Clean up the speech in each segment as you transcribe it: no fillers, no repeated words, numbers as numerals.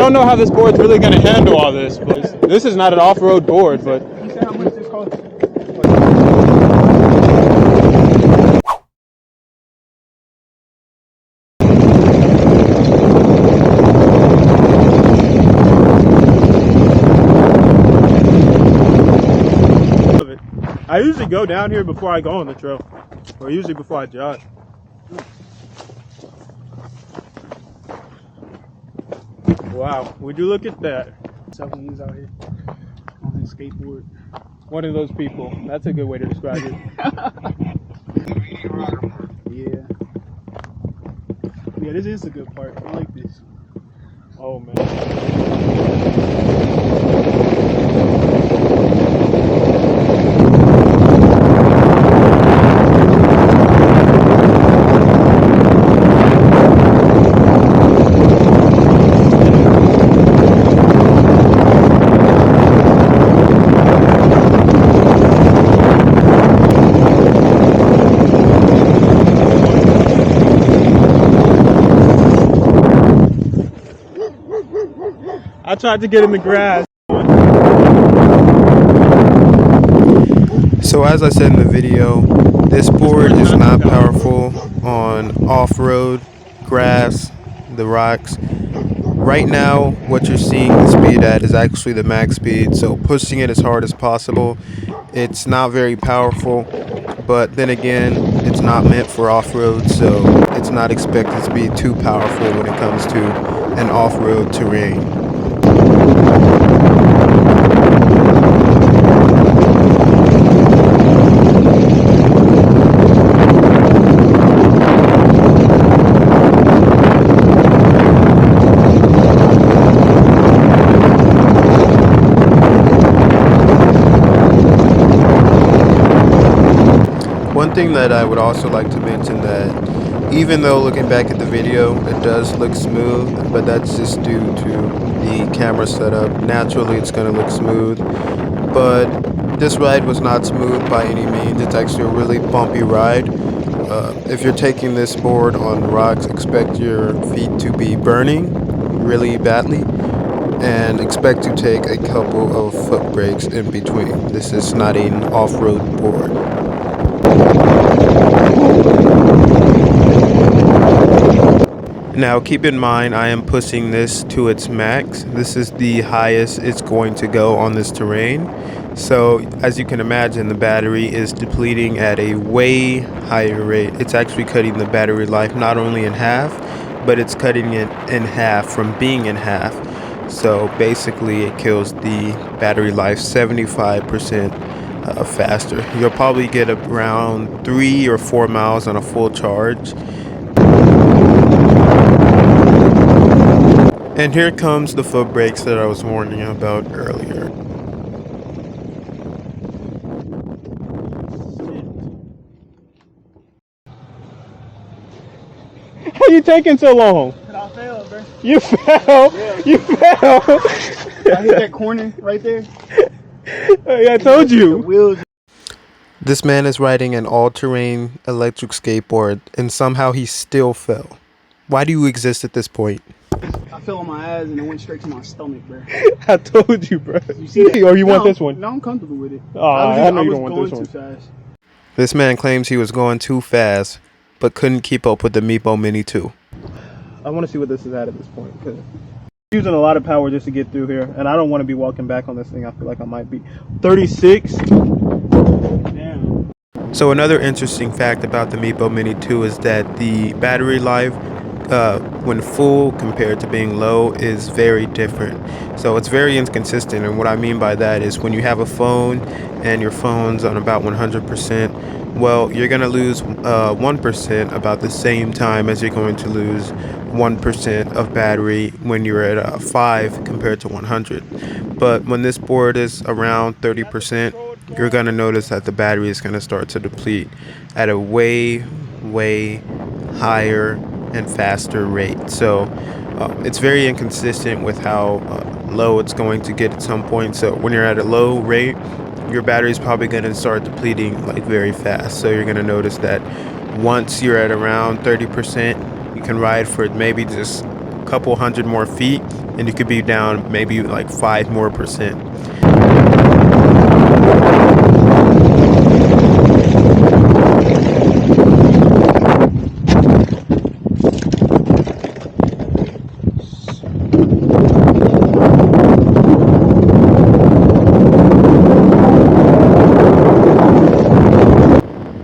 don't know how this board's really going to handle all this, but this is not an off-road board, but... You said how much this costs? I usually go down here before I go on the trail, or usually before I jog. Wow, would you look at that? Someone's out here on his skateboard. One of those people. That's a good way to describe it. Yeah. Yeah, this is a good part. I like this. Oh, man. I tried to get in the grass. So as I said in the video, this board is not powerful on off-road, grass, the rocks. Right now, what you're seeing the speed at is actually the max speed, so pushing it as hard as possible. It's not very powerful, but then again, it's not meant for off-road, so it's not expected to be too powerful when it comes to an off-road terrain. One thing that I would also like to mention that even though looking back at the video it does look smooth, but that's just due to the camera setup. Naturally it's going to look smooth, but this ride was not smooth by any means. It's actually a really bumpy ride. If you're taking this board on the rocks, expect your feet to be burning really badly and expect to take a couple of foot breaks in between. This is not an off-road board. Now keep in mind I am pushing this to its max. This is the highest it's going to go on this terrain. So as you can imagine, the battery is depleting at a way higher rate. It's actually cutting the battery life not only in half, but it's cutting it in half from being in half. So basically it kills the battery life 75% faster. You'll probably get around 3 or 4 miles on a full charge. And here comes the foot brakes that I was warning you about earlier. How you taking so long? I failed, bro. You fell. Yeah. You fell. I hit that corner right there. Hey, I told you. The wheels. This man is riding an all-terrain electric skateboard and somehow he still fell. Why do you exist at this point? I fell on my ass and it went straight to my stomach, bro. I told you, bro. You see that? Or you want this one? No, I'm comfortable with it. I know you don't want this one. Too fast. This man claims he was going too fast, but couldn't keep up with the Meepo Mini 2. I want to see what this is at this point, because I'm using a lot of power just to get through here, and I don't want to be walking back on this thing. I feel like I might be 36. Damn. So another interesting fact about the Meepo Mini 2 is that the battery life when full compared to being low is very different. So it's very inconsistent, and what I mean by that is when you have a phone and your phone's on about 100%, well, you're going to lose 1% about the same time as you're going to lose 1% of battery when you're at 5 compared to 100. But when this board is around 30%, you're going to notice that the battery is going to start to deplete at a way higher and faster rate. So it's very inconsistent with how low it's going to get at some point. So when you're at a low rate, your battery is probably going to start depleting like very fast. So you're going to notice that once you're at around 30%, you can ride for maybe just a couple hundred more feet and you could be down maybe like 5 more percent.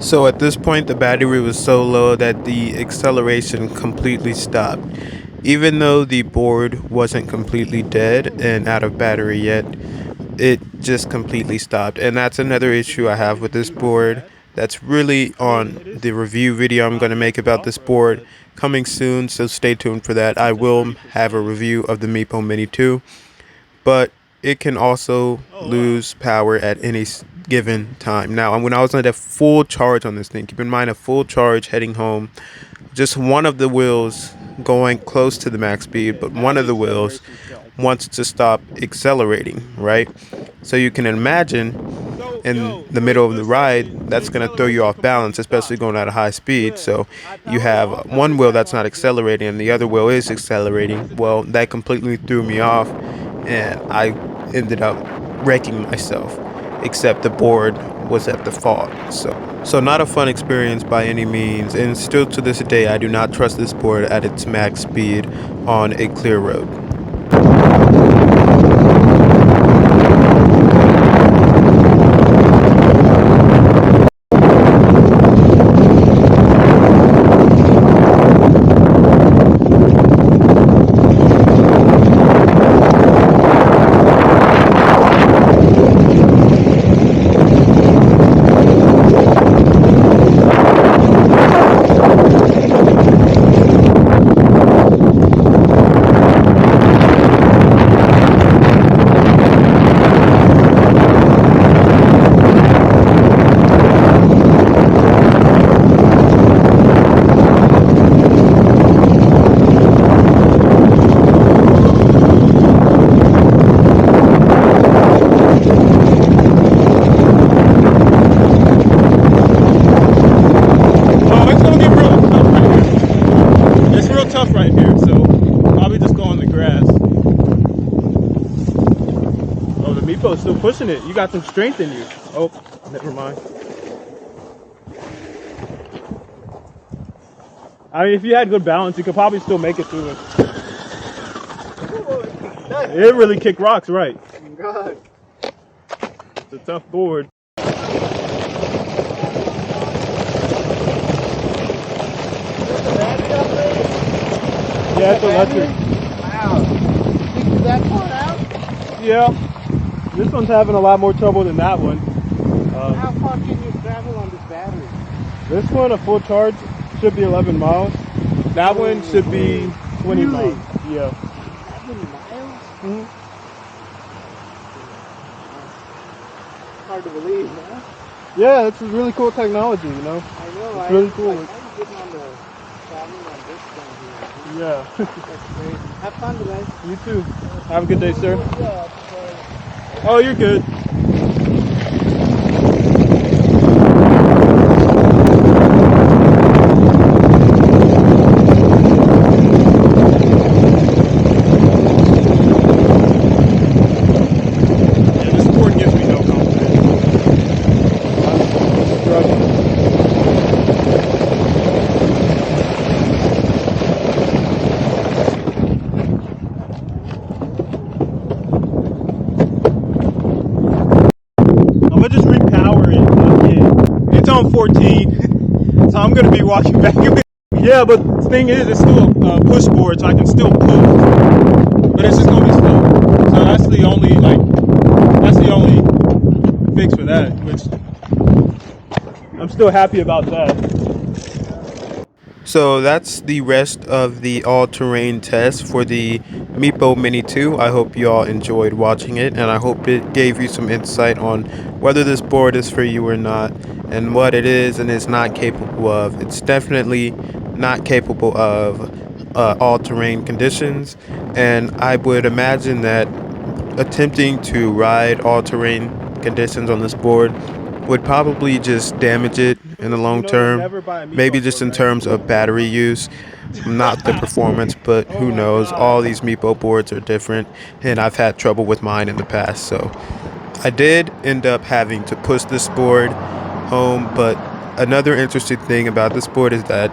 So at this point, the battery was so low that the acceleration completely stopped. Even though the board wasn't completely dead and out of battery yet, it just completely stopped. And that's another issue I have with this board. That's really on the review video I'm going to make about this board coming soon, so stay tuned for that. I will have a review of the Meepo Mini 2, but it can also lose power at any given time. Now, when I was at a full charge on this thing, keep in mind a full charge heading home, just one of the wheels going close to the max speed, but one of the wheels wants to stop accelerating, right? So you can imagine in the middle of the ride, that's going to throw you off balance, especially going at a high speed. So you have one wheel that's not accelerating and the other wheel is accelerating. Well, that completely threw me off, and I ended up wrecking myself, except the board was at the fault. So not a fun experience by any means, and still to this day I do not trust this board at its max speed on a clear road. Meepo's still pushing it. You got some strength in you. Oh, never mind. I mean, if you had good balance, you could probably still make it through it. It really kicked rocks, right? God. It's a tough board. Yeah, it's electric. Wow. Is that far out? Yeah. This one's having a lot more trouble than that one. How far can you travel on this battery? This one, a full charge, should be 11 miles. That one should be 20 miles. Yeah. 11 miles? Mm-hmm. Hard to believe, huh? Yeah, it's really cool technology, you know? I know. It's really cool. Like, how are you getting on the traveling on this thing here? Yeah. That's crazy. Have fun today. You too. Have a good day, sir. Oh, you're good. Yeah, this board gives me no confidence. I'm struggling. I'm gonna just repower it again. It's on 14, so I'm gonna be walking back. Yeah, but the thing is, it's still a push board, so I can still push. But it's just gonna be slow. So that's the only fix for that. Which I'm still happy about that. So that's the rest of the all-terrain test for the Meepo Mini 2. I hope you all enjoyed watching it, and I hope it gave you some insight on whether this board is for you or not, and what it is and is not capable of. It's definitely not capable of all-terrain conditions, and I would imagine that attempting to ride all-terrain conditions on this board would probably just damage it in the long You know, you'll term. never buy a Maybe Meepo just board, in right? terms of battery use, not the performance, but Oh who my knows? All God. these Meepo boards are different, and I've had trouble with mine in the past. So I did end up having to push this board home, but another interesting thing about this board is that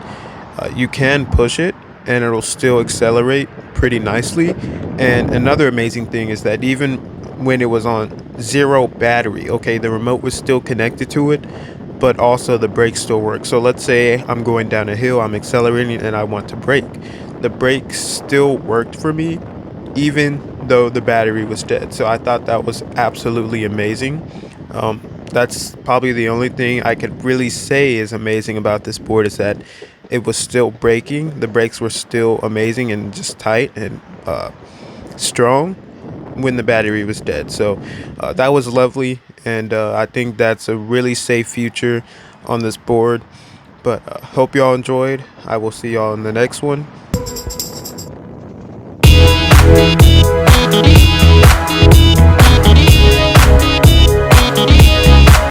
you can push it and it'll still accelerate pretty nicely. And another amazing thing is that even when it was on zero battery, okay, the remote was still connected to it, but also the brakes still work. So let's say I'm going down a hill, I'm accelerating, and I want to brake. The brakes still worked for me, even though the battery was dead. So I thought that was absolutely amazing. That's probably the only thing I could really say is amazing about this board is that it was still braking. The brakes were still amazing and just tight and strong when the battery was dead. So that was lovely, and I think that's a really safe feature on this board. But hope y'all enjoyed. I will see y'all in the next one.